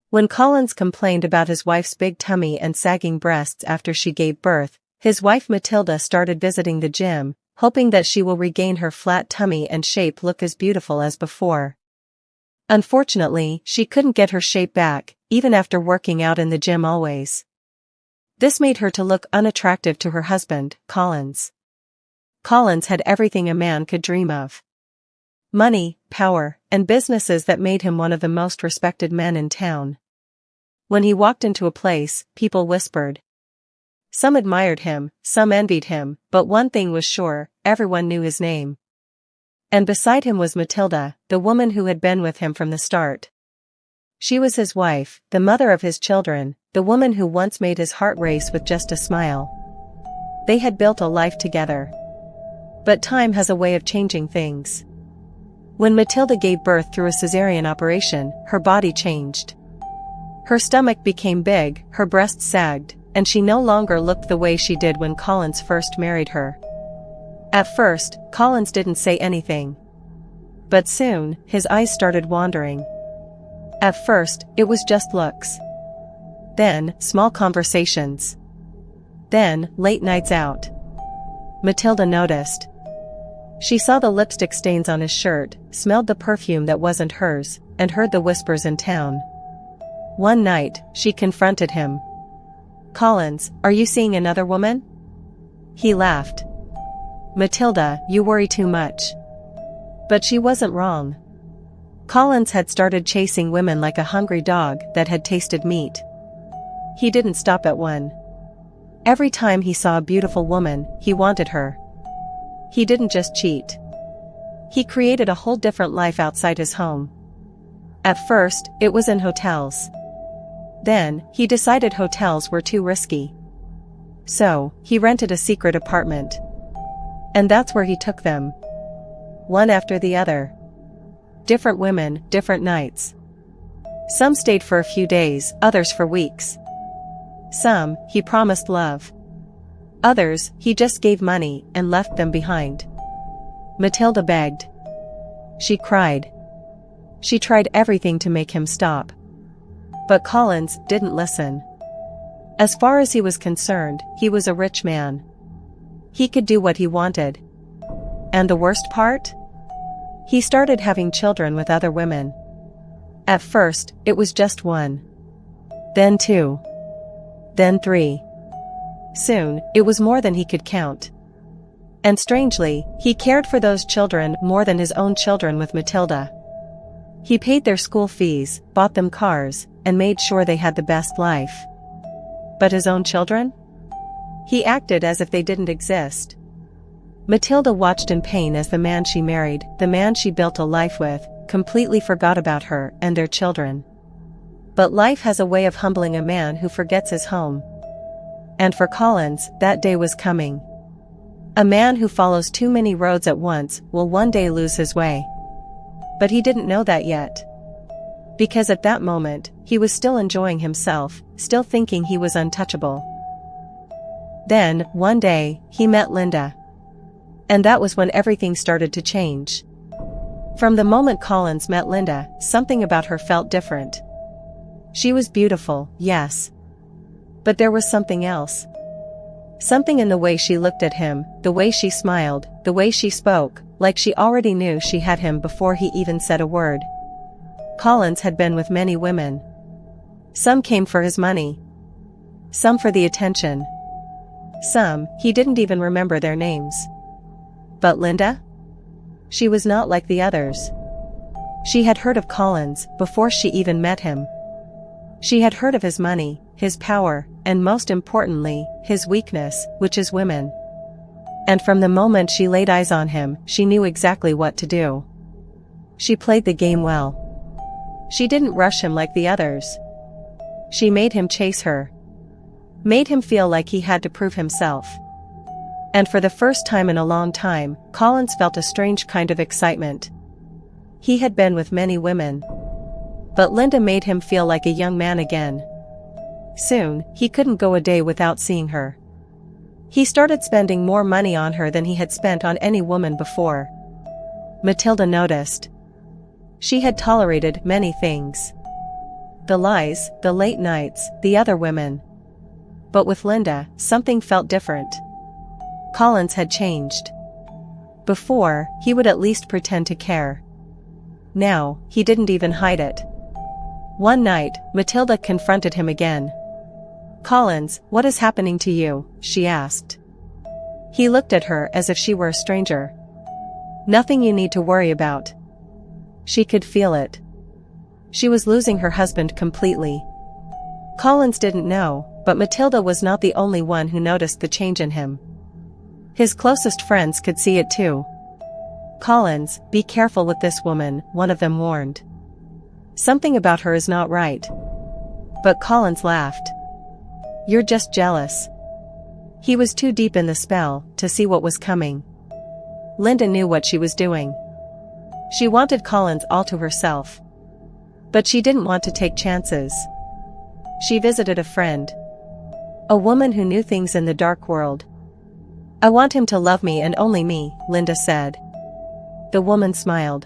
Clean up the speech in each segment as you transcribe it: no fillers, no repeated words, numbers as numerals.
When Collins complained about his wife's big tummy and sagging breasts after she gave birth, his wife Matilda started visiting the gym, hoping that she will regain her flat tummy and shape look as beautiful as before. Unfortunately, she couldn't get her shape back, even after working out in the gym always. This made her to look unattractive to her husband, Collins. Collins had everything a man could dream of. Money, power, and businesses that made him one of the most respected men in town. When he walked into a place, people whispered. Some admired him, some envied him, but one thing was sure, everyone knew his name. And beside him was Matilda, the woman who had been with him from the start. She was his wife, the mother of his children, the woman who once made his heart race with just a smile. They had built a life together. But time has a way of changing things. When Matilda gave birth through a cesarean operation, her body changed. Her stomach became big, her breasts sagged, and she no longer looked the way she did when Collins first married her. At first, Collins didn't say anything. But soon, his eyes started wandering. At first, it was just looks. Then, small conversations. Then, late nights out. Matilda noticed. She saw the lipstick stains on his shirt, smelled the perfume that wasn't hers, and heard the whispers in town. One night, she confronted him. "Collins, are you seeing another woman?" He laughed. "Matilda, you worry too much." But she wasn't wrong. Collins had started chasing women like a hungry dog that had tasted meat. He didn't stop at one. Every time he saw a beautiful woman, he wanted her. He didn't just cheat. He created a whole different life outside his home. At first, it was in hotels. Then, he decided hotels were too risky. So, he rented a secret apartment. And that's where he took them. One after the other. Different women, different nights. Some stayed for a few days, others for weeks. Some, he promised love. Others, he just gave money and left them behind. Matilda begged. She cried. She tried everything to make him stop. But Collins didn't listen. As far as he was concerned, he was a rich man. He could do what he wanted. And the worst part? He started having children with other women. At first, it was just one. Then two. Then three. Soon, it was more than he could count. And strangely, he cared for those children more than his own children with Matilda. He paid their school fees, bought them cars, and made sure they had the best life. But his own children? He acted as if they didn't exist. Matilda watched in pain as the man she married, the man she built a life with, completely forgot about her and their children. But life has a way of humbling a man who forgets his home. And for Collins, that day was coming. A man who follows too many roads at once will one day lose his way. But he didn't know that yet. Because at that moment, he was still enjoying himself, still thinking he was untouchable. Then, one day, he met Linda. And that was when everything started to change. From the moment Collins met Linda, something about her felt different. She was beautiful, yes. But there was something else. Something in the way she looked at him, the way she smiled, the way she spoke, like she already knew she had him before he even said a word. Collins had been with many women. Some came for his money. Some for the attention. Some, he didn't even remember their names. But Linda? She was not like the others. She had heard of Collins before she even met him. She had heard of his money, his power, and most importantly, his weakness, which is women. And from the moment she laid eyes on him, she knew exactly what to do. She played the game well. She didn't rush him like the others. She made him chase her. Made him feel like he had to prove himself. And for the first time in a long time, Collins felt a strange kind of excitement. He had been with many women. But Linda made him feel like a young man again. Soon, he couldn't go a day without seeing her. He started spending more money on her than he had spent on any woman before. Matilda noticed. She had tolerated many things. The lies, the late nights, the other women. But with Linda, something felt different. Collins had changed. Before, he would at least pretend to care. Now, he didn't even hide it. One night, Matilda confronted him again. "Collins, what is happening to you?" she asked. He looked at her as if she were a stranger. "Nothing you need to worry about." She could feel it. She was losing her husband completely. Collins didn't know, but Matilda was not the only one who noticed the change in him. His closest friends could see it too. "Collins, be careful with this woman," one of them warned. "Something about her is not right." But Collins laughed. "You're just jealous." He was too deep in the spell to see what was coming. Linda knew what she was doing. She wanted Collins all to herself. But she didn't want to take chances. She visited a friend. A woman who knew things in the dark world. "I want him to love me and only me," Linda said. The woman smiled.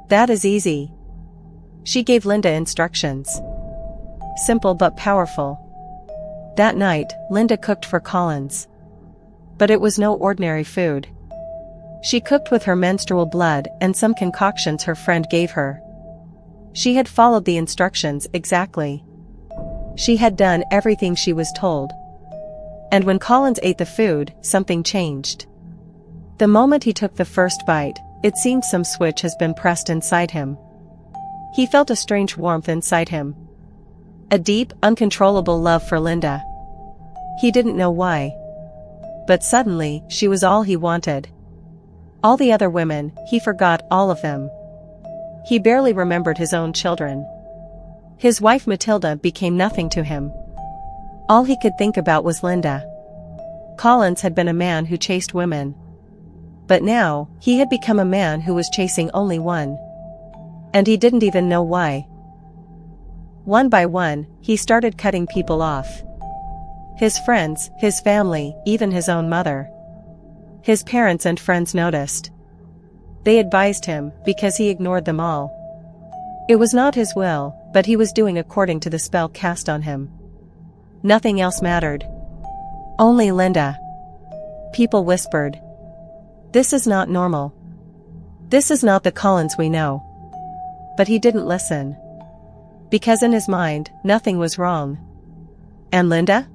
"That is easy." She gave Linda instructions. Simple but powerful. That night, Linda cooked for Collins. But it was no ordinary food. She cooked with her menstrual blood and some concoctions her friend gave her. She had followed the instructions exactly. She had done everything she was told. And when Collins ate the food, something changed. The moment he took the first bite, it seemed some switch has been pressed inside him. He felt a strange warmth inside him. A deep, uncontrollable love for Linda. He didn't know why. But suddenly, she was all he wanted. All the other women, he forgot all of them. He barely remembered his own children. His wife Matilda became nothing to him. All he could think about was Linda. Collins had been a man who chased women. But now, he had become a man who was chasing only one. And he didn't even know why. One by one, he started cutting people off. His friends, his family, even his own mother. His parents and friends noticed. They advised him, because he ignored them all. It was not his will, but he was doing according to the spell cast on him. Nothing else mattered. Only Linda. People whispered. "This is not normal. This is not the Collins we know." But he didn't listen. Because in his mind, nothing was wrong. And Linda?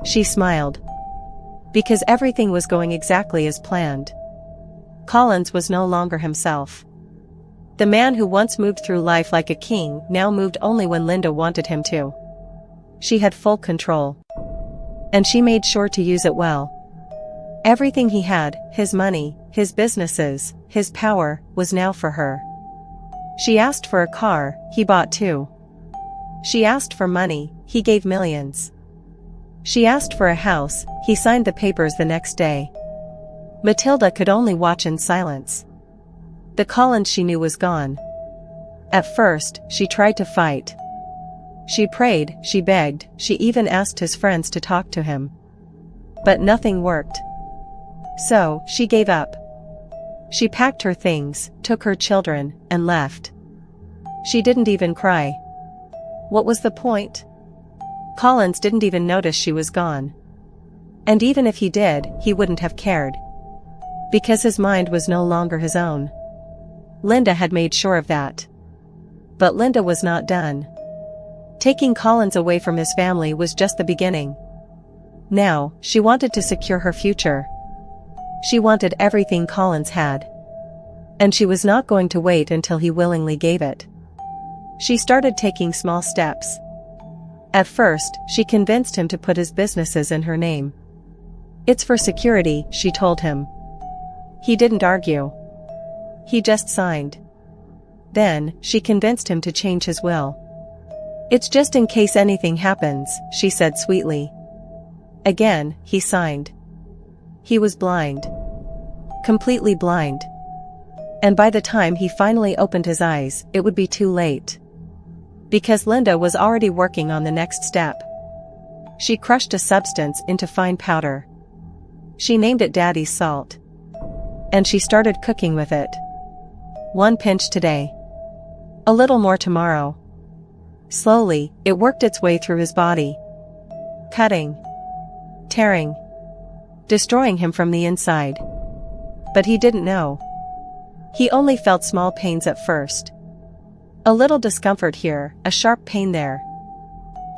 She smiled. Because everything was going exactly as planned. Collins was no longer himself. The man who once moved through life like a king now moved only when Linda wanted him to. She had full control. And she made sure to use it well. Everything he had, his money, his businesses, his power, was now for her. She asked for a car, he bought two. She asked for money, he gave millions. She asked for a house, he signed the papers the next day. Matilda could only watch in silence. The Collins she knew was gone. At first, she tried to fight. She prayed, she begged, she even asked his friends to talk to him. But nothing worked. So, she gave up. She packed her things, took her children, and left. She didn't even cry. What was the point? Collins didn't even notice she was gone. And even if he did, he wouldn't have cared. Because his mind was no longer his own. Linda had made sure of that. But Linda was not done. Taking Collins away from his family was just the beginning. Now, she wanted to secure her future. She wanted everything Collins had. And she was not going to wait until he willingly gave it. She started taking small steps. At first, she convinced him to put his businesses in her name. "It's for security," she told him. He didn't argue. He just signed. Then, she convinced him to change his will. "It's just in case anything happens," she said sweetly. Again, he signed. He was blind. Completely blind. And by the time he finally opened his eyes, it would be too late. Because Linda was already working on the next step. She crushed a substance into fine powder. She named it Daddy's salt. And she started cooking with it. 1 pinch today. A little more tomorrow. Slowly, it worked its way through his body. Cutting. Tearing. Destroying him from the inside. But he didn't know. He only felt small pains at first. A little discomfort here, a sharp pain there.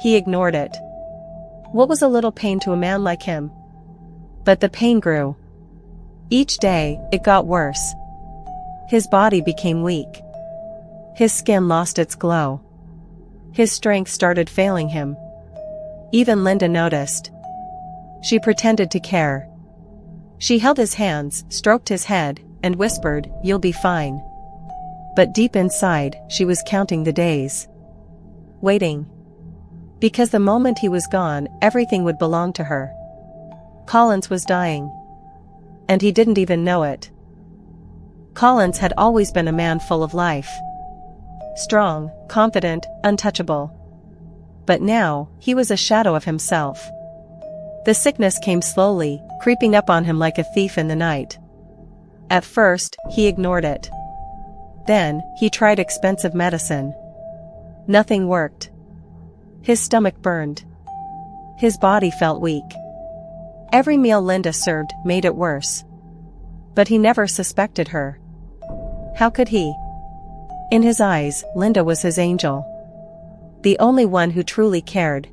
He ignored it. What was a little pain to a man like him? But the pain grew. Each day, it got worse. His body became weak. His skin lost its glow. His strength started failing him. Even Linda noticed. She pretended to care. She held his hands, stroked his head, and whispered, "You'll be fine." But deep inside, she was counting the days. Waiting. Because the moment he was gone, everything would belong to her. Collins was dying. And he didn't even know it. Collins had always been a man full of life. Strong, confident, untouchable. But now, he was a shadow of himself. The sickness came slowly, creeping up on him like a thief in the night. At first, he ignored it. Then, he tried expensive medicine. Nothing worked. His stomach burned. His body felt weak. Every meal Linda served made it worse. But he never suspected her. How could he? In his eyes, Linda was his angel. The only one who truly cared.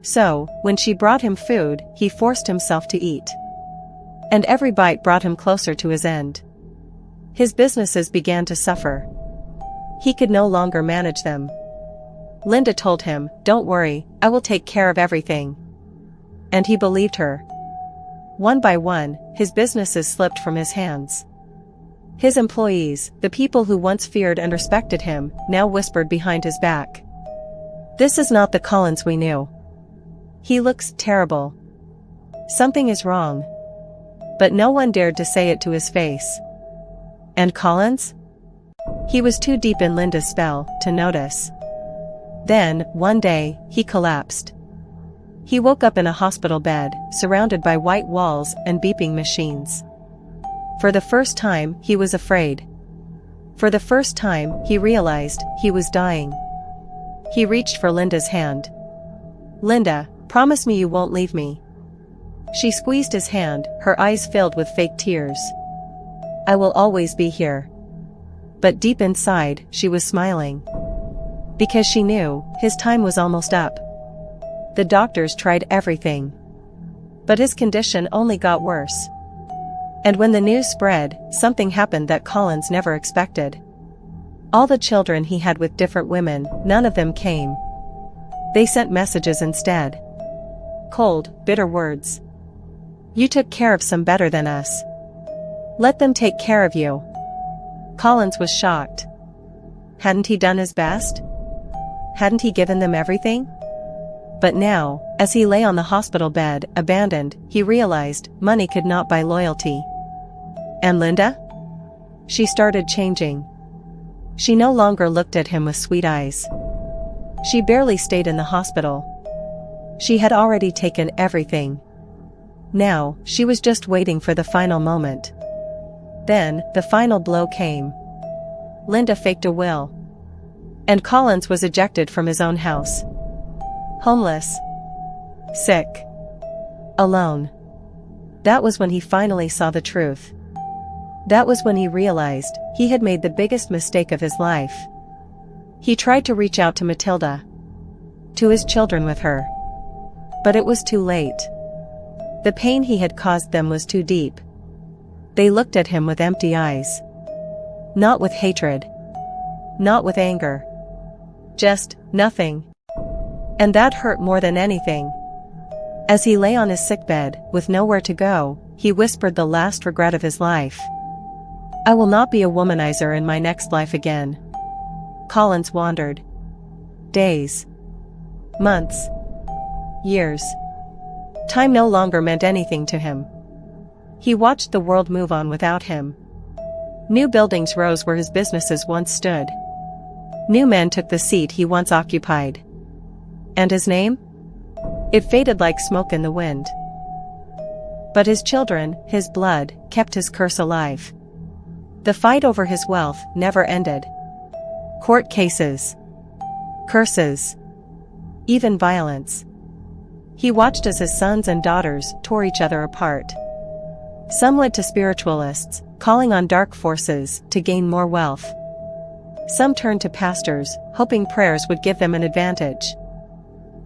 So, when she brought him food, he forced himself to eat. And every bite brought him closer to his end. His businesses began to suffer. He could no longer manage them. Linda told him, "Don't worry, I will take care of everything." And he believed her. One by one, his businesses slipped from his hands. His employees, the people who once feared and respected him, now whispered behind his back. "This is not the Collins we knew. He looks terrible. Something is wrong." But no one dared to say it to his face. And Collins? He was too deep in Linda's spell to notice. Then, one day, he collapsed. He woke up in a hospital bed, surrounded by white walls and beeping machines. For the first time, he was afraid. For the first time, he realized he was dying. He reached for Linda's hand. "Linda, promise me you won't leave me." She squeezed his hand, her eyes filled with fake tears. "I will always be here." But deep inside, she was smiling. Because she knew, his time was almost up. The doctors tried everything. But his condition only got worse. And when the news spread, something happened that Collins never expected. All the children he had with different women, none of them came. They sent messages instead. Cold, bitter words. "You took care of some better than us. Let them take care of you." Collins was shocked. Hadn't he done his best? Hadn't he given them everything? But now, as he lay on the hospital bed, abandoned, he realized money could not buy loyalty. And Linda? She started changing. She no longer looked at him with sweet eyes. She barely stayed in the hospital. She had already taken everything. Now, she was just waiting for the final moment. Then, the final blow came. Linda faked a will. And Collins was ejected from his own house. Homeless. Sick. Alone. That was when he finally saw the truth. That was when he realized he had made the biggest mistake of his life. He tried to reach out to Matilda. To his children with her. But it was too late. The pain he had caused them was too deep. They looked at him with empty eyes. Not with hatred. Not with anger. Just nothing. And that hurt more than anything. As he lay on his sickbed, with nowhere to go, he whispered the last regret of his life. "I will not be a womanizer in my next life again." Collins wandered. Days. Months. Years. Time no longer meant anything to him. He watched the world move on without him. New buildings rose where his businesses once stood. New men took the seat he once occupied. And his name? It faded like smoke in the wind. But his children, his blood, kept his curse alive. The fight over his wealth never ended. Court cases. curses, even violence. He watched as his sons and daughters tore each other apart. Some led to spiritualists, calling on dark forces to gain more wealth. Some turned to pastors, hoping prayers would give them an advantage.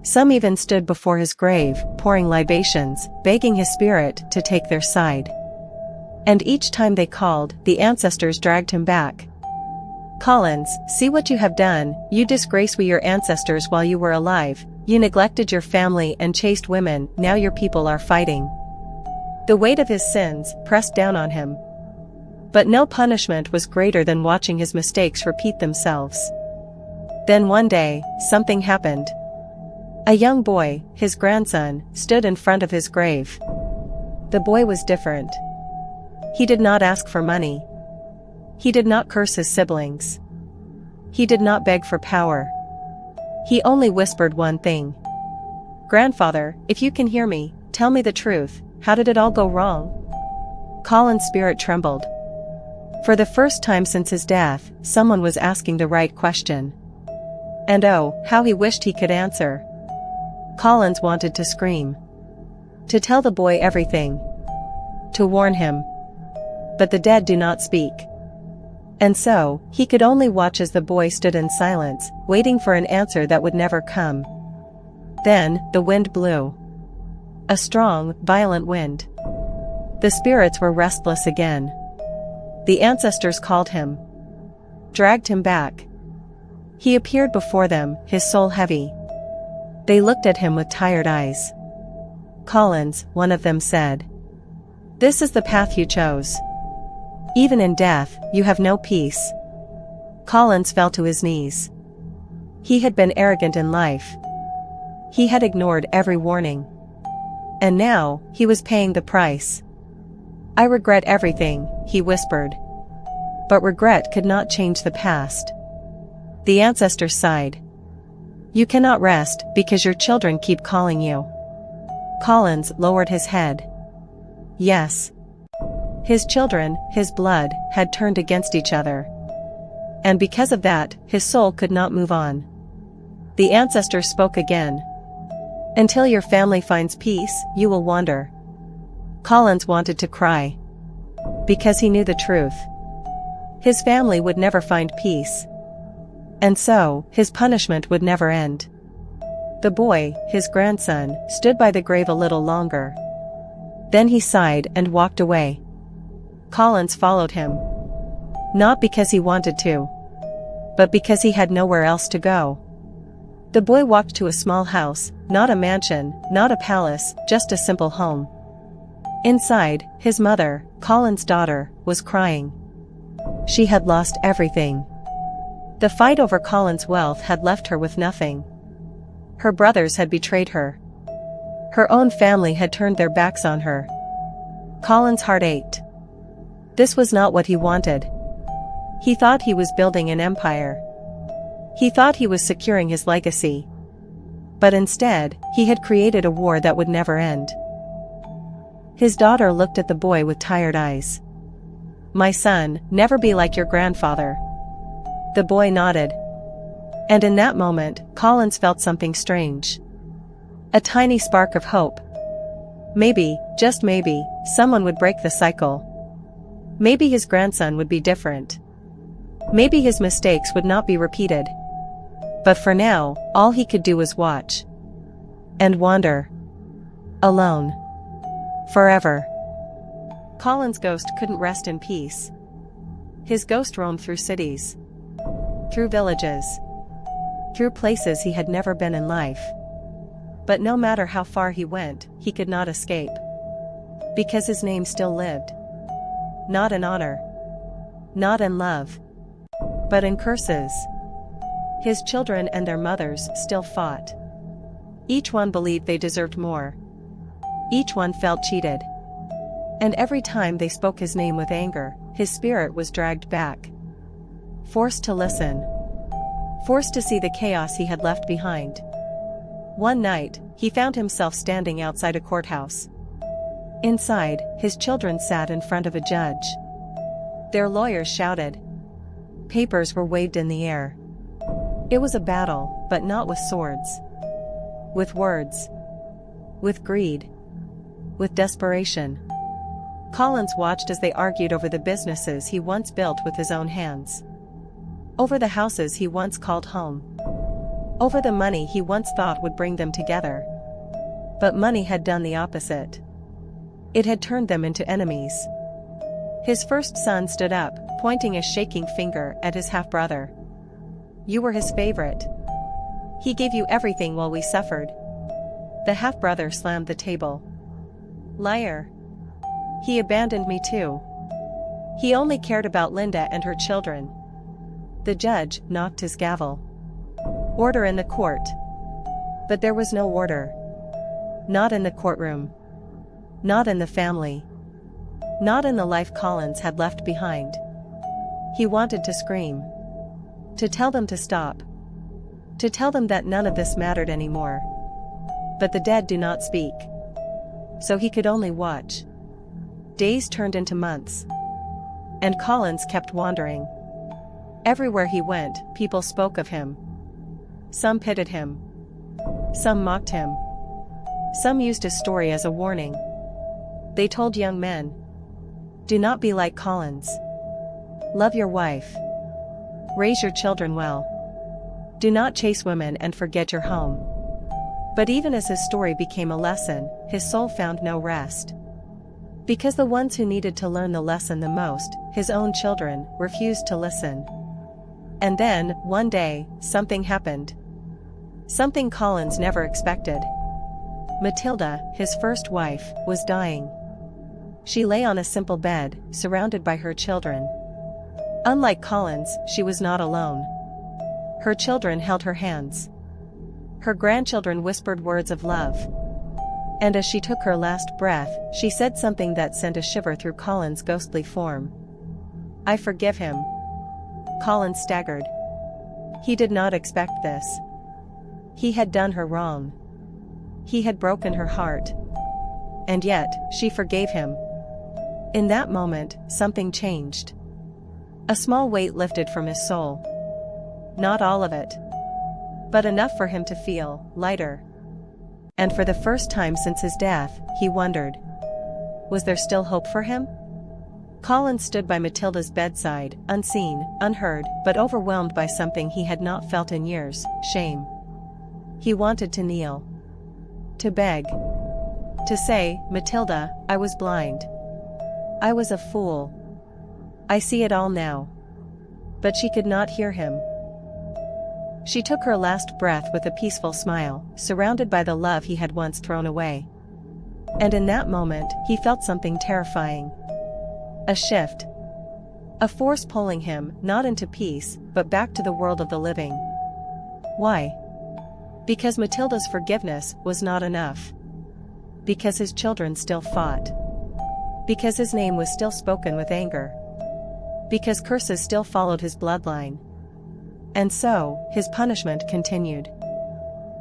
Some even stood before his grave, pouring libations, begging his spirit to take their side. And each time they called, the ancestors dragged him back. "Collins, see what you have done, you disgrace we your ancestors while you were alive, you neglected your family and chased women, now your people are fighting." The weight of his sins pressed down on him. But no punishment was greater than watching his mistakes repeat themselves. Then one day, something happened. A young boy, his grandson, stood in front of his grave. The boy was different. He did not ask for money. He did not curse his siblings. He did not beg for power. He only whispered one thing. "Grandfather, if you can hear me, tell me the truth, how did it all go wrong?" Colin's spirit trembled. For the first time since his death, someone was asking the right question. And oh, how he wished he could answer. Collins wanted to scream. To tell the boy everything. To warn him. But the dead do not speak. And so, he could only watch as the boy stood in silence, waiting for an answer that would never come. Then, the wind blew. A strong, violent wind. The spirits were restless again. The ancestors called him. Dragged him back. He appeared before them, his soul heavy. They looked at him with tired eyes. "Collins," one of them said. "This is the path you chose. Even in death, you have no peace." Collins fell to his knees. He had been arrogant in life. He had ignored every warning. And now, he was paying the price. "I regret everything," he whispered. But regret could not change the past. The ancestors sighed. "You cannot rest, because your children keep calling you." Collins lowered his head. Yes. His children, his blood, had turned against each other. And because of that, his soul could not move on. The ancestor spoke again. "Until your family finds peace, you will wander." Collins wanted to cry. Because he knew the truth. His family would never find peace. And so, his punishment would never end. The boy, his grandson, stood by the grave a little longer. Then he sighed and walked away. Collins followed him. Not because he wanted to. But because he had nowhere else to go. The boy walked to a small house, not a mansion, not a palace, just a simple home. Inside, his mother, Colin's daughter, was crying. She had lost everything. The fight over Colin's wealth had left her with nothing. Her brothers had betrayed her. Her own family had turned their backs on her. Colin's heart ached. This was not what he wanted. He thought he was building an empire. He thought he was securing his legacy. But instead, he had created a war that would never end. His daughter looked at the boy with tired eyes. "My son, never be like your grandfather." The boy nodded. And in that moment, Collins felt something strange. A tiny spark of hope. Maybe, just maybe, someone would break the cycle. Maybe his grandson would be different. Maybe his mistakes would not be repeated. But for now, all he could do was watch. And wander. Alone. Forever. Colin's ghost couldn't rest in peace. His ghost roamed through cities. Through villages. Through places he had never been in life. But no matter how far he went, he could not escape. Because his name still lived. Not in honor. Not in love. But in curses. His children and their mothers still fought. Each one believed they deserved more. Each one felt cheated. And every time they spoke his name with anger, his spirit was dragged back. Forced to listen. Forced to see the chaos he had left behind. One night, he found himself standing outside a courthouse. Inside, his children sat in front of a judge. Their lawyers shouted. Papers were waved in the air. It was a battle, but not with swords. With words. With greed. With desperation. Collins watched as they argued over the businesses he once built with his own hands. Over the houses he once called home. Over the money he once thought would bring them together. But money had done the opposite. It had turned them into enemies. His first son stood up, pointing a shaking finger at his half-brother. "You were his favorite. He gave you everything while we suffered." The half-brother slammed the table. "Liar. He abandoned me too. He only cared about Linda and her children." The judge knocked his gavel. "Order in the court." But there was no order. Not in the courtroom. Not in the family. Not in the life Collins had left behind. He wanted to scream. To tell them to stop. To tell them that none of this mattered anymore. But the dead do not speak. So he could only watch. Days turned into months. And Collins kept wandering. Everywhere he went, people spoke of him. Some pitied him. Some mocked him. Some used his story as a warning. They told young men, "Do not be like Collins. Love your wife. Raise your children well. Do not chase women and forget your home." But even as his story became a lesson, his soul found no rest. Because the ones who needed to learn the lesson the most, his own children, refused to listen. And then, one day, something happened. Something Collins never expected. Matilda, his first wife, was dying. She lay on a simple bed, surrounded by her children. Unlike Collins, she was not alone. Her children held her hands. Her grandchildren whispered words of love. And as she took her last breath, she said something that sent a shiver through Collins' ghostly form. "I forgive him." Collins staggered. He did not expect this. He had done her wrong. He had broken her heart. And yet, she forgave him. In that moment, something changed. A small weight lifted from his soul. Not all of it. But enough for him to feel lighter. And for the first time since his death, he wondered. Was there still hope for him? Collins stood by Matilda's bedside, unseen, unheard, but overwhelmed by something he had not felt in years, shame. He wanted to kneel. To beg. To say, "Matilda, I was blind. I was a fool. I see it all now." But she could not hear him. She took her last breath with a peaceful smile, surrounded by the love he had once thrown away. And in that moment, he felt something terrifying. A shift. A force pulling him, not into peace, but back to the world of the living. Why? Because Matilda's forgiveness was not enough. Because his children still fought. Because his name was still spoken with anger. Because curses still followed his bloodline. And so, his punishment continued.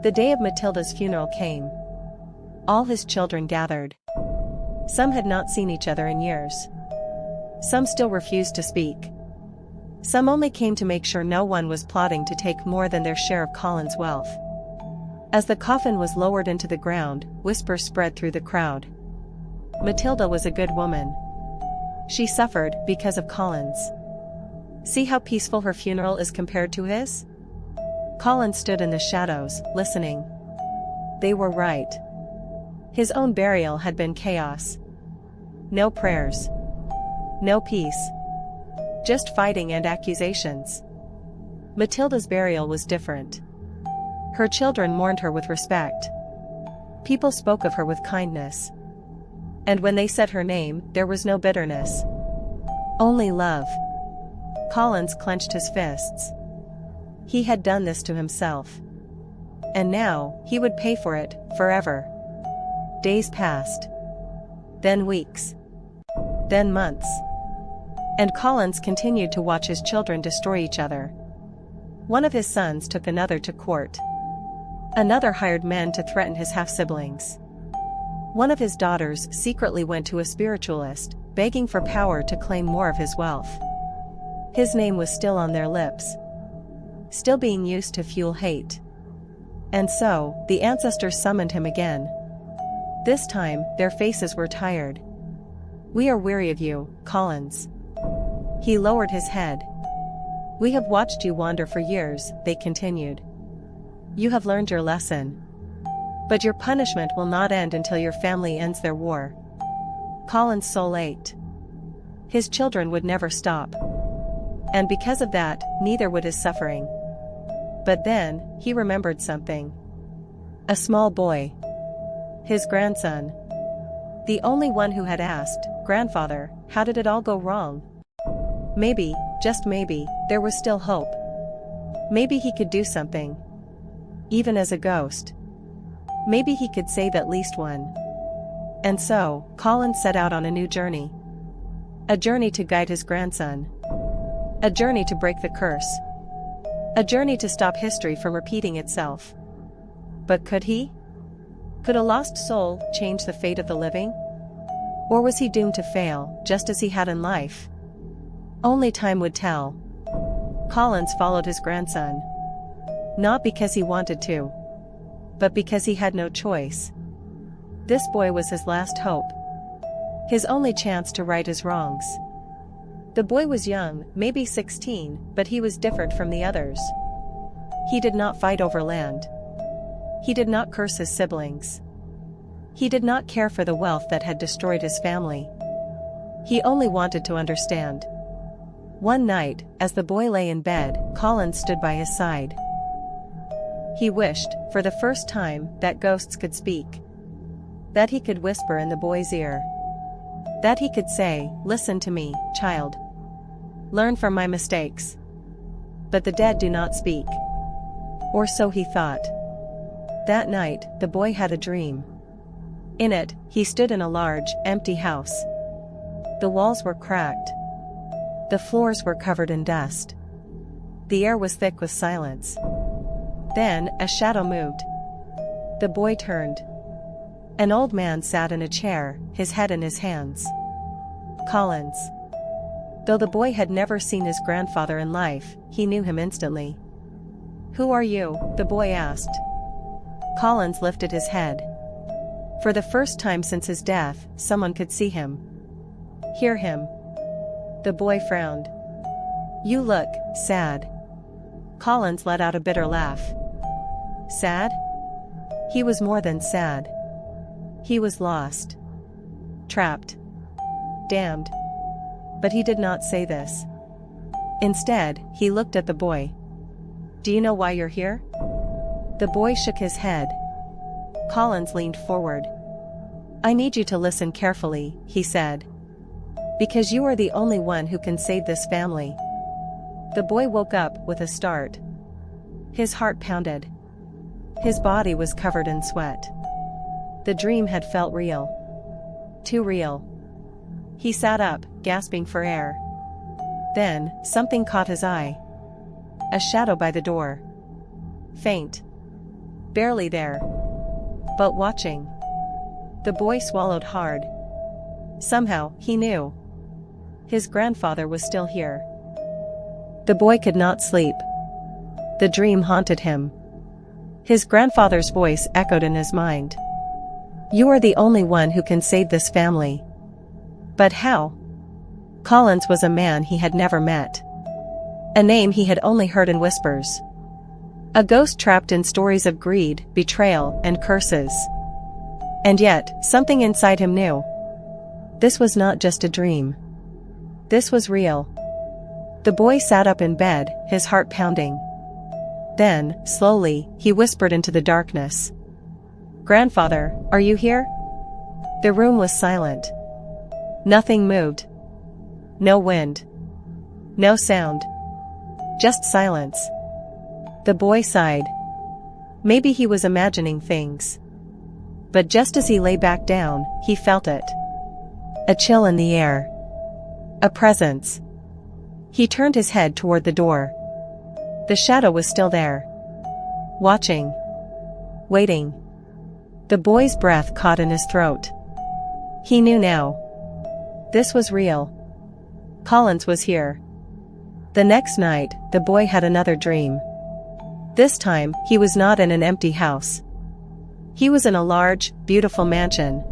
The day of Matilda's funeral came. All his children gathered. Some had not seen each other in years. Some still refused to speak. Some only came to make sure no one was plotting to take more than their share of Collins' wealth. As the coffin was lowered into the ground, whispers spread through the crowd. Matilda was a good woman. She suffered because of Collins. See how peaceful her funeral is compared to his? Collins stood in the shadows, listening. They were right. His own burial had been chaos. No prayers. No peace. Just fighting and accusations. Matilda's burial was different. Her children mourned her with respect. People spoke of her with kindness. And when they said her name, there was no bitterness. Only love. Collins clenched his fists. He had done this to himself. And now, he would pay for it, forever. Days passed. Then weeks. Then months. And Collins continued to watch his children destroy each other. One of his sons took another to court. Another hired men to threaten his half-siblings. One of his daughters secretly went to a spiritualist, begging for power to claim more of his wealth. His name was still on their lips. still being used to fuel hate. And so, the ancestors summoned him again. This time, their faces were tired. "We are weary of you, Collins." He lowered his head. "We have watched you wander for years," they continued. "You have learned your lesson. But your punishment will not end until your family ends their war." Collins' soul ached. His children would never stop. And because of that, neither would his suffering. But then, he remembered something. A small boy. His grandson. The only one who had asked, "Grandfather, how did it all go wrong?" Maybe, just maybe, there was still hope. Maybe he could do something. Even as a ghost. Maybe he could save at least one. And so, Collins set out on a new journey. A journey to guide his grandson. A journey to break the curse. A journey to stop history from repeating itself. But could he? Could a lost soul change the fate of the living? Or was he doomed to fail, just as he had in life? Only time would tell. Collins followed his grandson. Not because he wanted to, but because he had no choice. This boy was his last hope. His only chance to right his wrongs. The boy was young, maybe 16, but he was different from the others. He did not fight over land. He did not curse his siblings. He did not care for the wealth that had destroyed his family. He only wanted to understand. One night, as the boy lay in bed, Collins stood by his side. He wished, for the first time, that ghosts could speak. That he could whisper in the boy's ear. That he could say, "Listen to me, child. Learn from my mistakes." But the dead do not speak. Or so he thought. That night, the boy had a dream. In it, he stood in a large, empty house. The walls were cracked. The floors were covered in dust. The air was thick with silence. Then, a shadow moved. The boy turned. An old man sat in a chair, his head in his hands. Collins. Though the boy had never seen his grandfather in life, he knew him instantly. "Who are you?" the boy asked. Collins lifted his head. For the first time since his death, someone could see him. Hear him. The boy frowned. "You look sad." Collins let out a bitter laugh. Sad? He was more than sad. He was lost. Trapped. Damned. But he did not say this. Instead, he looked at the boy. "Do you know why you're here?" The boy shook his head. Collins leaned forward. "I need you to listen carefully," he said. "Because you are the only one who can save this family." The boy woke up with a start. His heart pounded. His body was covered in sweat. The dream had felt real. Too real. He sat up, gasping for air. Then, something caught his eye. A shadow by the door. Faint. Barely there. But watching. The boy swallowed hard. Somehow, he knew. His grandfather was still here. The boy could not sleep. The dream haunted him. His grandfather's voice echoed in his mind. "You are the only one who can save this family." But how? Collins was a man he had never met. A name he had only heard in whispers. A ghost trapped in stories of greed, betrayal, and curses. And yet, something inside him knew. This was not just a dream. This was real. The boy sat up in bed, his heart pounding. Then, slowly, he whispered into the darkness. "Grandfather, are you here?" The room was silent. Nothing moved. No wind. No sound. Just silence. The boy sighed. Maybe he was imagining things. But just as he lay back down, he felt it. A chill in the air. A presence. He turned his head toward the door. The shadow was still there. Watching. Waiting. The boy's breath caught in his throat. He knew now. This was real. Collins was here. The next night, the boy had another dream. This time, he was not in an empty house. He was in a large, beautiful mansion.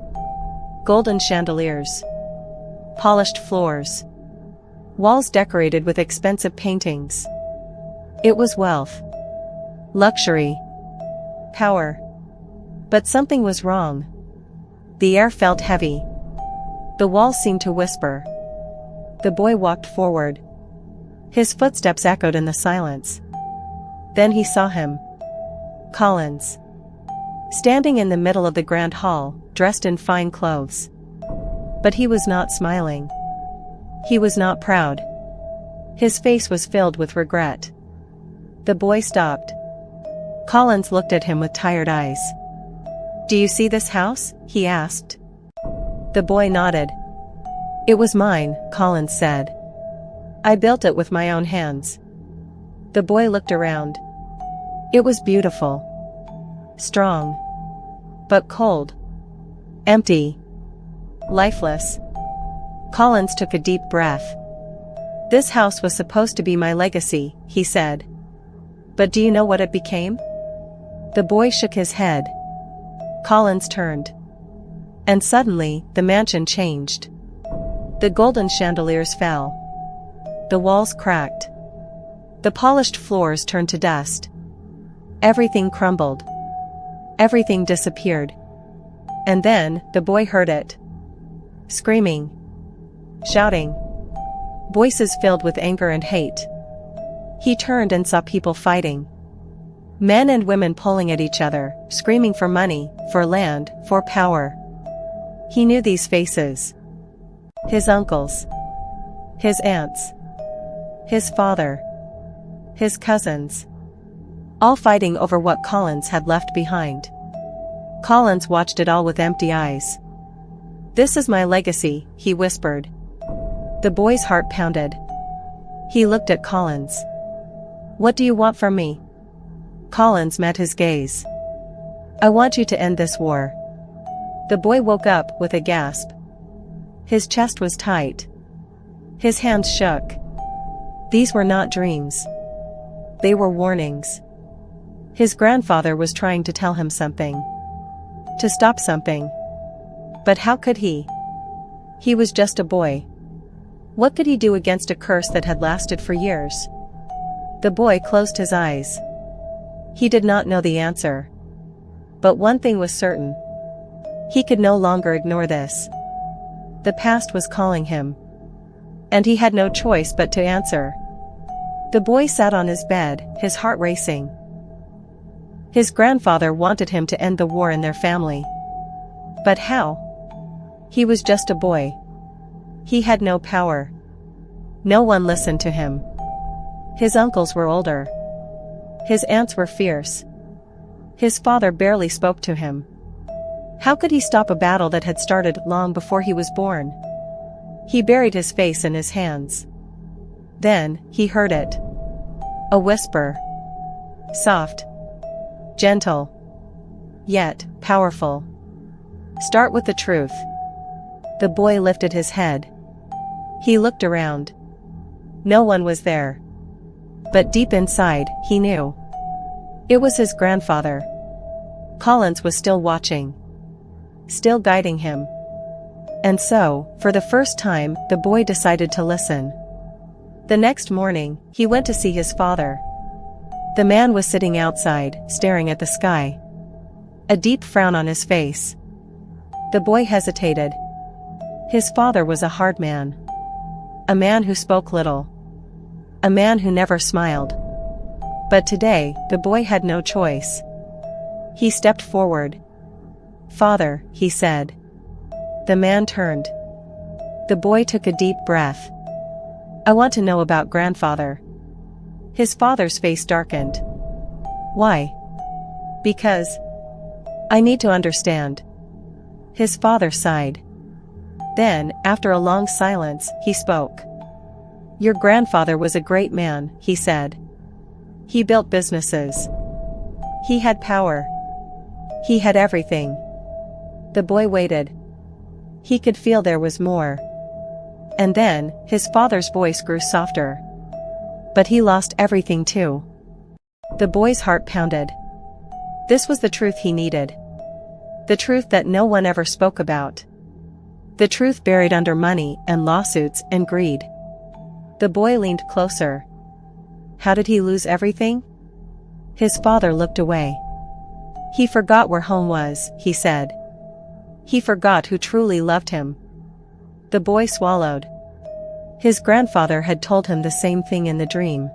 Golden chandeliers. Polished floors. Walls decorated with expensive paintings. It was wealth. Luxury. Power. But something was wrong. The air felt heavy. The walls seemed to whisper. The boy walked forward. His footsteps echoed in the silence. Then he saw him. Collins. Standing in the middle of the grand hall, dressed in fine clothes. But he was not smiling. He was not proud. His face was filled with regret. The boy stopped. Collins looked at him with tired eyes. "Do you see this house?" he asked. The boy nodded. "It was mine," Collins said. "I built it with my own hands." The boy looked around. It was beautiful. Strong. But cold. Empty. Lifeless. Collins took a deep breath. "This house was supposed to be my legacy," he said. "But do you know what it became?" The boy shook his head. Collins turned. And suddenly, the mansion changed. The golden chandeliers fell. The walls cracked. The polished floors turned to dust. Everything crumbled. Everything disappeared. And then, the boy heard it. Screaming. Shouting. Voices filled with anger and hate. He turned and saw people fighting. Men and women pulling at each other, screaming for money, for land, for power. He knew these faces. His uncles. His aunts. His father. His cousins. All fighting over what Collins had left behind. Collins watched it all with empty eyes. "This is my legacy," he whispered. The boy's heart pounded. He looked at Collins. "What do you want from me?" Collins met his gaze. "I want you to end this war." The boy woke up with a gasp. His chest was tight. His hands shook. These were not dreams. They were warnings. His grandfather was trying to tell him something. To stop something. But how could he? He was just a boy. What could he do against a curse that had lasted for years? The boy closed his eyes. He did not know the answer. But one thing was certain. He could no longer ignore this. The past was calling him. And he had no choice but to answer. The boy sat on his bed, his heart racing. His grandfather wanted him to end the war in their family. But how? He was just a boy. He had no power. No one listened to him. His uncles were older. His aunts were fierce. His father barely spoke to him. How could he stop a battle that had started long before he was born? He buried his face in his hands. Then, he heard it. A whisper. Soft. Gentle. Yet, powerful. "Start with the truth." The boy lifted his head. He looked around. No one was there. But deep inside, he knew. It was his grandfather. Collins was still watching. Still guiding him. And so, for the first time, the boy decided to listen. The next morning, he went to see his father. The man was sitting outside, staring at the sky. A deep frown on his face. The boy hesitated. His father was a hard man. A man who spoke little. A man who never smiled. But today, the boy had no choice. He stepped forward. "Father," he said. The man turned. The boy took a deep breath. "I want to know about grandfather." His father's face darkened. "Why?" "Because I need to understand." His father sighed. Then, after a long silence, he spoke. "Your grandfather was a great man," he said. "He built businesses. He had power. He had everything." The boy waited. He could feel there was more. And then, his father's voice grew softer. "But he lost everything too." The boy's heart pounded. This was the truth he needed. The truth that no one ever spoke about. The truth buried under money and lawsuits and greed. The boy leaned closer. How did he lose everything? His father looked away. He forgot where home was, he said. He forgot who truly loved him. The boy swallowed. His grandfather had told him the same thing in the dream.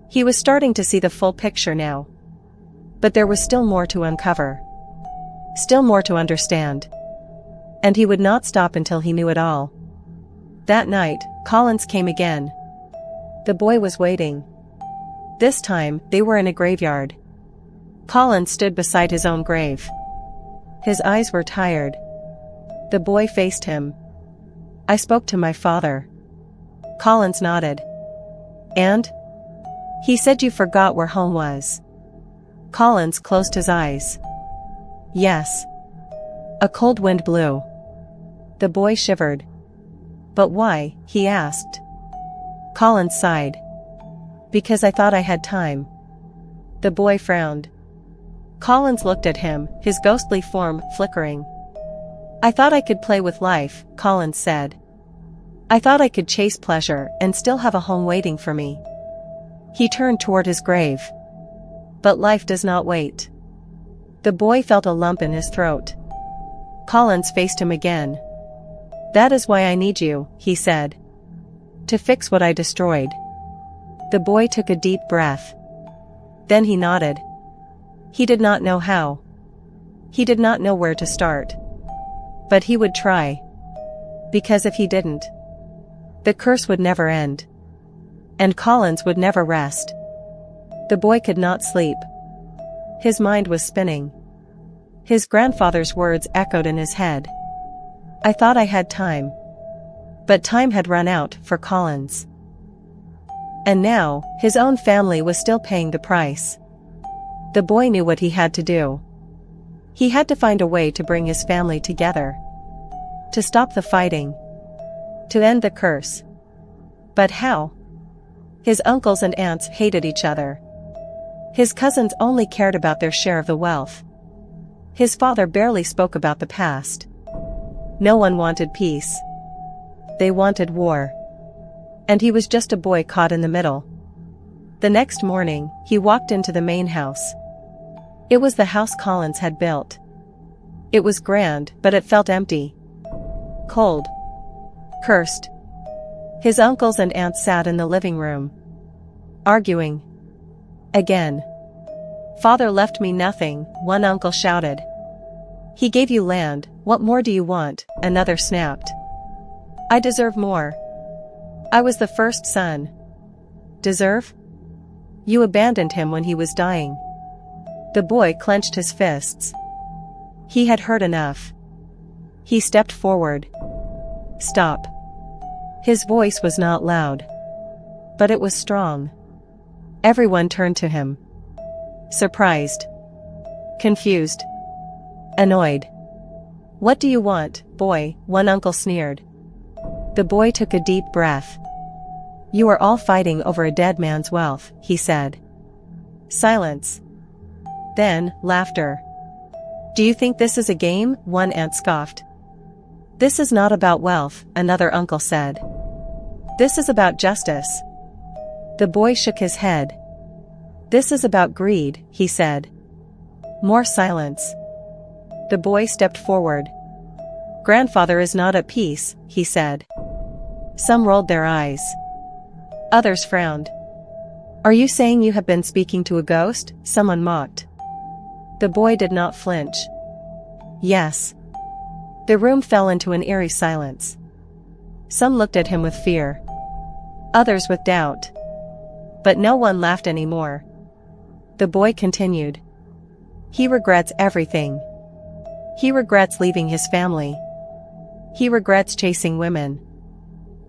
He was starting to see the full picture now. But there was still more to uncover. Still more to understand. And he would not stop until he knew it all. That night, Collins came again. The boy was waiting. This time, they were in a graveyard. Collins stood beside his own grave. His eyes were tired. The boy faced him. I spoke to my father. Collins nodded. And? He said you forgot where home was. Collins closed his eyes. Yes. A cold wind blew. The boy shivered. But why? He asked. Collins sighed. Because I thought I had time. The boy frowned. Collins looked at him, his ghostly form flickering. I thought I could play with life, Collins said. I thought I could chase pleasure and still have a home waiting for me. He turned toward his grave. But life does not wait. The boy felt a lump in his throat. Collins faced him again. That is why I need you, he said. To fix what I destroyed. The boy took a deep breath. Then he nodded. He did not know how. He did not know where to start. But he would try. Because if he didn't, the curse would never end. And Collins would never rest. The boy could not sleep. His mind was spinning. His grandfather's words echoed in his head. I thought I had time. But time had run out for Collins. And now, his own family was still paying the price. The boy knew what he had to do. He had to find a way to bring his family together. To stop the fighting. To end the curse. But how? His uncles and aunts hated each other. His cousins only cared about their share of the wealth. His father barely spoke about the past. No one wanted peace. They wanted war. And he was just a boy caught in the middle. The next morning, he walked into the main house. It was the house Collins had built. It was grand, but it felt empty. Cold. Cursed. His uncles and aunts sat in the living room. Arguing. Again. Father left me nothing, one uncle shouted. He gave you land, what more do you want? Another snapped. I deserve more. I was the first son. Deserve? You abandoned him when he was dying. The boy clenched his fists. He had heard enough. He stepped forward. Stop. His voice was not loud. But it was strong. Everyone turned to him. Surprised. Confused. Annoyed. What do you want, boy? One uncle sneered. The boy took a deep breath. You are all fighting over a dead man's wealth, he said. Silence. Then, laughter. Do you think this is a game? One aunt scoffed. This is not about wealth, another uncle said. This is about justice. The boy shook his head. This is about greed, he said. More silence. The boy stepped forward. Grandfather is not at peace, he said. Some rolled their eyes. Others frowned. Are you saying you have been speaking to a ghost? Someone mocked. The boy did not flinch. Yes. The room fell into an eerie silence. Some looked at him with fear. Others with doubt. But no one laughed anymore. The boy continued. He regrets everything. He regrets leaving his family. He regrets chasing women.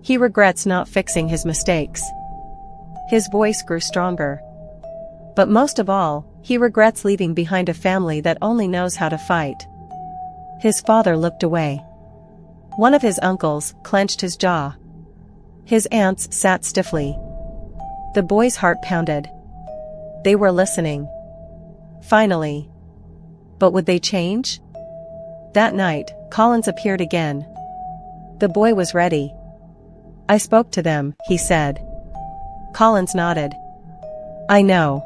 He regrets not fixing his mistakes. His voice grew stronger. But most of all, he regrets leaving behind a family that only knows how to fight. His father looked away. One of his uncles clenched his jaw. His aunts sat stiffly. The boy's heart pounded. They were listening. Finally. But would they change? That night, Collins appeared again. The boy was ready. I spoke to them, he said. Collins nodded. I know.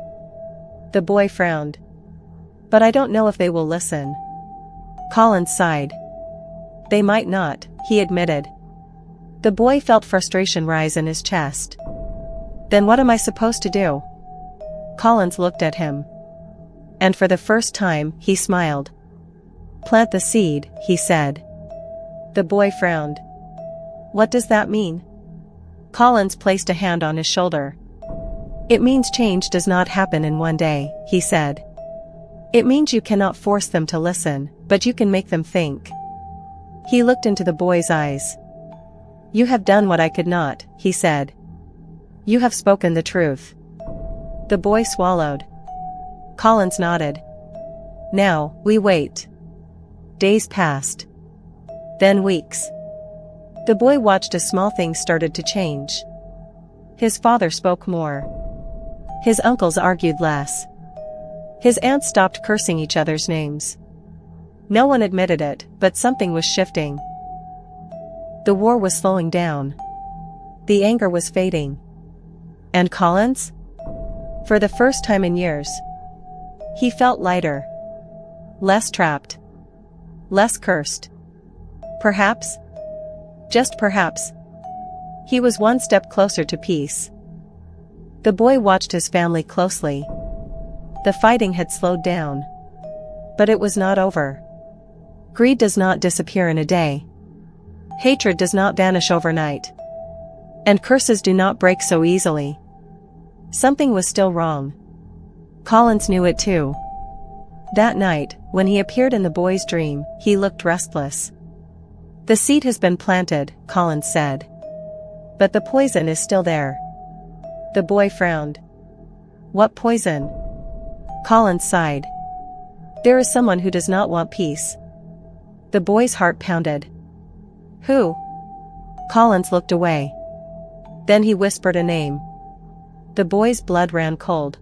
The boy frowned. But I don't know if they will listen. Collins sighed. They might not, he admitted. The boy felt frustration rise in his chest. Then what am I supposed to do? Collins looked at him. And for the first time, he smiled. Plant the seed, he said. The boy frowned. What does that mean? Collins placed a hand on his shoulder. It means change does not happen in one day, he said. It means you cannot force them to listen, but you can make them think. He looked into the boy's eyes. You have done what I could not, he said. You have spoken the truth. The boy swallowed. Collins nodded. Now, we wait. Days passed. Then weeks. The boy watched as small things started to change. His father spoke more. His uncles argued less. His aunts stopped cursing each other's names. No one admitted it, but something was shifting. The war was slowing down. The anger was fading. And Collins? For the first time in years, he felt lighter. Less trapped. Less cursed. Perhaps, just perhaps, he was one step closer to peace. The boy watched his family closely. The fighting had slowed down. But it was not over. Greed does not disappear in a day. Hatred does not vanish overnight. And curses do not break so easily. Something was still wrong. Collins knew it too. That night, when he appeared in the boy's dream, he looked restless. The seed has been planted, Collins said. But the poison is still there. The boy frowned. What poison? Collins sighed. There is someone who does not want peace. The boy's heart pounded. Who? Collins looked away. Then he whispered a name. The boy's blood ran cold.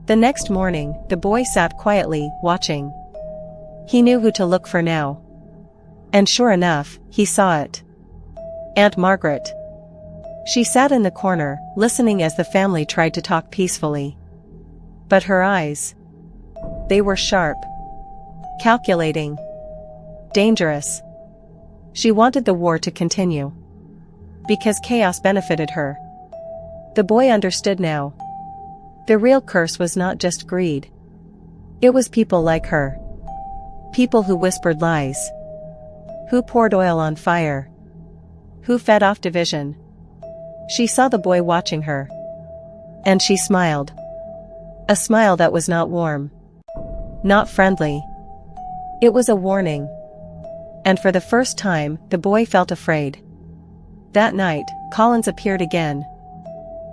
The next morning, the boy sat quietly, watching. He knew who to look for now. And sure enough, he saw it. Aunt Margaret. She sat in the corner, listening as the family tried to talk peacefully. But her eyes, they were sharp, calculating, dangerous. She wanted the war to continue. Because chaos benefited her. The boy understood now. The real curse was not just greed. It was people like her. People who whispered lies. Who poured oil on fire. Who fed off division. She saw the boy watching her. And she smiled. A smile that was not warm. Not friendly. It was a warning. And for the first time, the boy felt afraid. That night, Collins appeared again.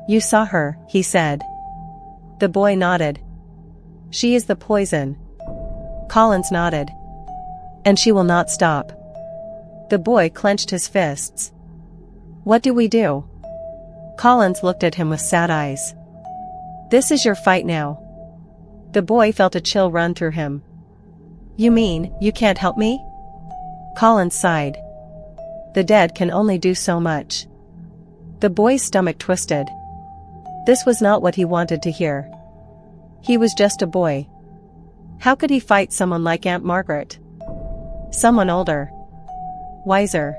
You saw her, he said. The boy nodded. She is the poison. Collins nodded. And she will not stop. The boy clenched his fists. What do we do? Collins looked at him with sad eyes. This is your fight now. The boy felt a chill run through him. You mean, you can't help me? Collins sighed. The dead can only do so much. The boy's stomach twisted. This was not what he wanted to hear. He was just a boy. How could he fight someone like Aunt Margaret? Someone older. Wiser.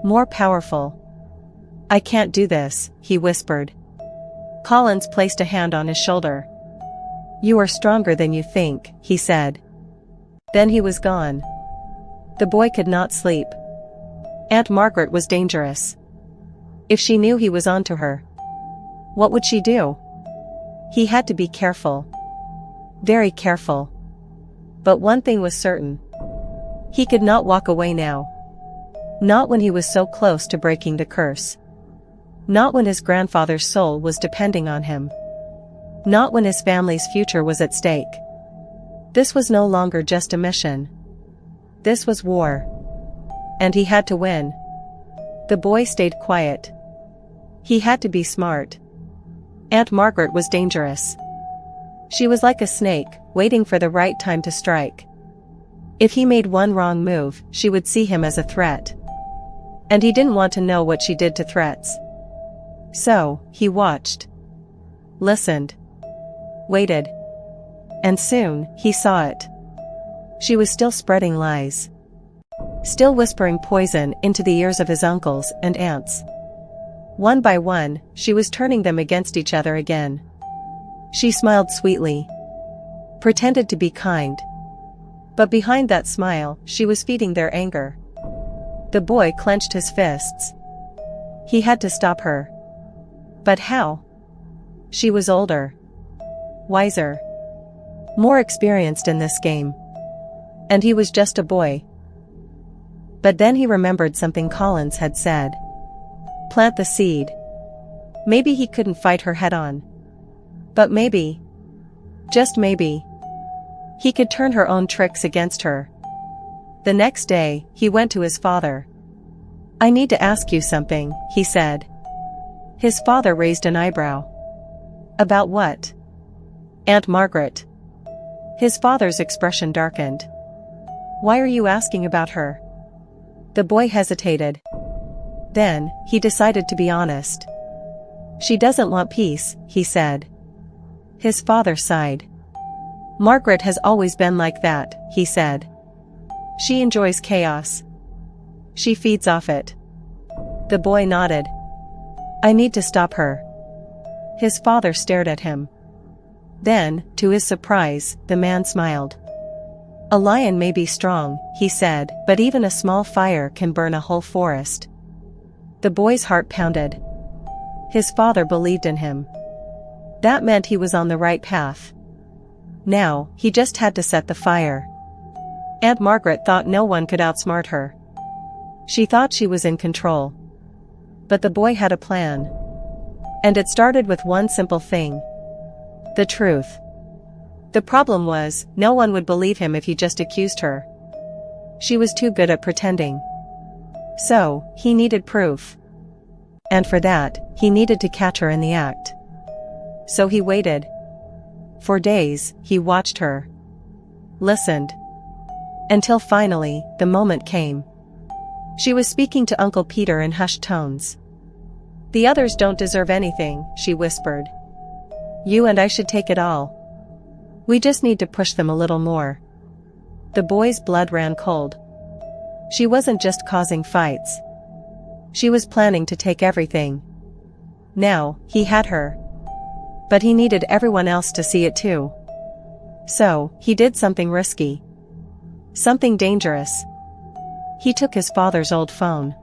More powerful. I can't do this, he whispered. Collins placed a hand on his shoulder. You are stronger than you think, he said. Then he was gone. The boy could not sleep. Aunt Margaret was dangerous. If she knew he was onto her, what would she do? He had to be careful. Very careful. But one thing was certain. He could not walk away now. Not when he was so close to breaking the curse. Not when his grandfather's soul was depending on him. Not when his family's future was at stake. This was no longer just a mission. This was war. And he had to win. The boy stayed quiet. He had to be smart. Aunt Margaret was dangerous. She was like a snake, waiting for the right time to strike. If he made one wrong move, she would see him as a threat. And he didn't want to know what she did to threats. So, he watched. Listened. Waited. And soon, he saw it. She was still spreading lies. Still whispering poison into the ears of his uncles and aunts. One by one, she was turning them against each other again. She smiled sweetly. Pretended to be kind. But behind that smile, she was feeding their anger. The boy clenched his fists. He had to stop her. But how? She was older. Wiser. More experienced in this game. And he was just a boy. But then he remembered something Collins had said. Plant the seed. Maybe he couldn't fight her head on. But maybe, just maybe, he could turn her own tricks against her. The next day, he went to his father. I need to ask you something, he said. His father raised an eyebrow. About what? Aunt Margaret. His father's expression darkened. Why are you asking about her? The boy hesitated. Then, he decided to be honest. She doesn't want peace, he said. His father sighed. Margaret has always been like that, he said. She enjoys chaos. She feeds off it. The boy nodded. I need to stop her. His father stared at him. Then, to his surprise, the man smiled. A lion may be strong, he said, but even a small fire can burn a whole forest. The boy's heart pounded. His father believed in him. That meant he was on the right path. Now, he just had to set the fire. Aunt Margaret thought no one could outsmart her. She thought she was in control. But the boy had a plan. And it started with one simple thing. The truth. The problem was, no one would believe him if he just accused her. She was too good at pretending. So, he needed proof. And for that, he needed to catch her in the act. So he waited. For days, he watched her. Listened. Until finally, the moment came. She was speaking to Uncle Peter in hushed tones. The others don't deserve anything, she whispered. You and I should take it all. We just need to push them a little more. The boy's blood ran cold. She wasn't just causing fights. She was planning to take everything. Now, he had her. But he needed everyone else to see it too. So, he did something risky. Something dangerous. He took his father's old phone.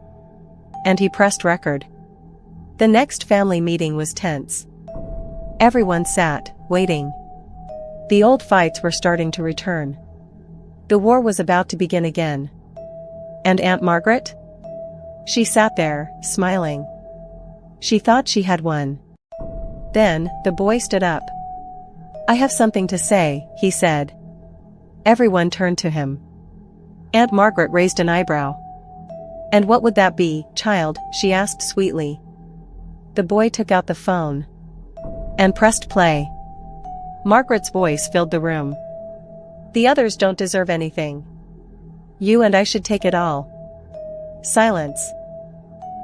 And he pressed record. The next family meeting was tense. Everyone sat, waiting. The old fights were starting to return. The war was about to begin again. And Aunt Margaret? She sat there, smiling. She thought she had won. Then, the boy stood up. I have something to say, he said. Everyone turned to him. Aunt Margaret raised an eyebrow. And what would that be, child? She asked sweetly. The boy took out the phone. And pressed play. Margaret's voice filled the room. The others don't deserve anything. You and I should take it all. Silence.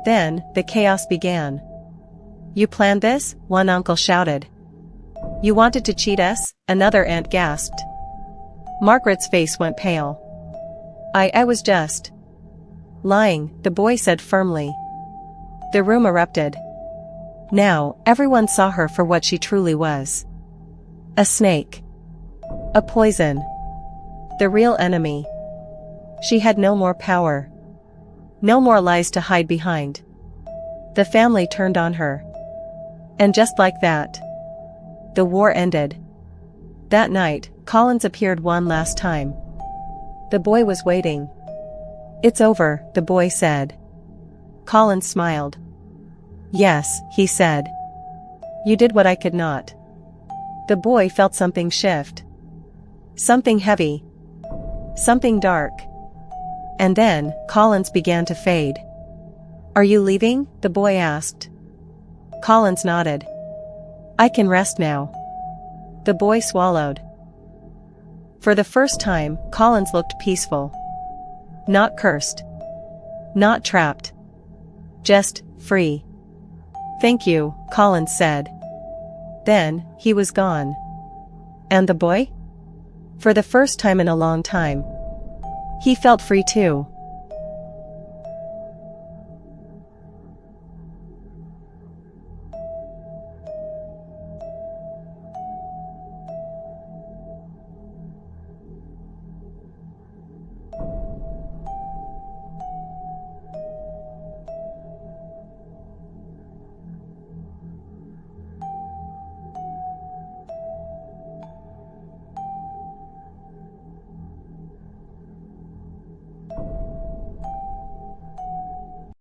Then, the chaos began. You planned this? One uncle shouted. You wanted to cheat us? Another aunt gasped. Margaret's face went pale. I was just lying, the boy said firmly. The room erupted. Now, everyone saw her for what she truly was. A snake. A poison. The real enemy. She had no more power. No more lies to hide behind. The family turned on her. And just like that, the war ended. That night, Collins appeared one last time. The boy was waiting. It's over, the boy said. Collins smiled. Yes, he said. You did what I could not. The boy felt something shift. Something heavy. Something dark. And then, Collins began to fade. Are you leaving? The boy asked. Collins nodded. I can rest now. The boy swallowed. For the first time, Collins looked peaceful. Not cursed. Not trapped. Just free. "Thank you," Collins said. Then, he was gone. And the boy? For the first time in a long time, he felt free too.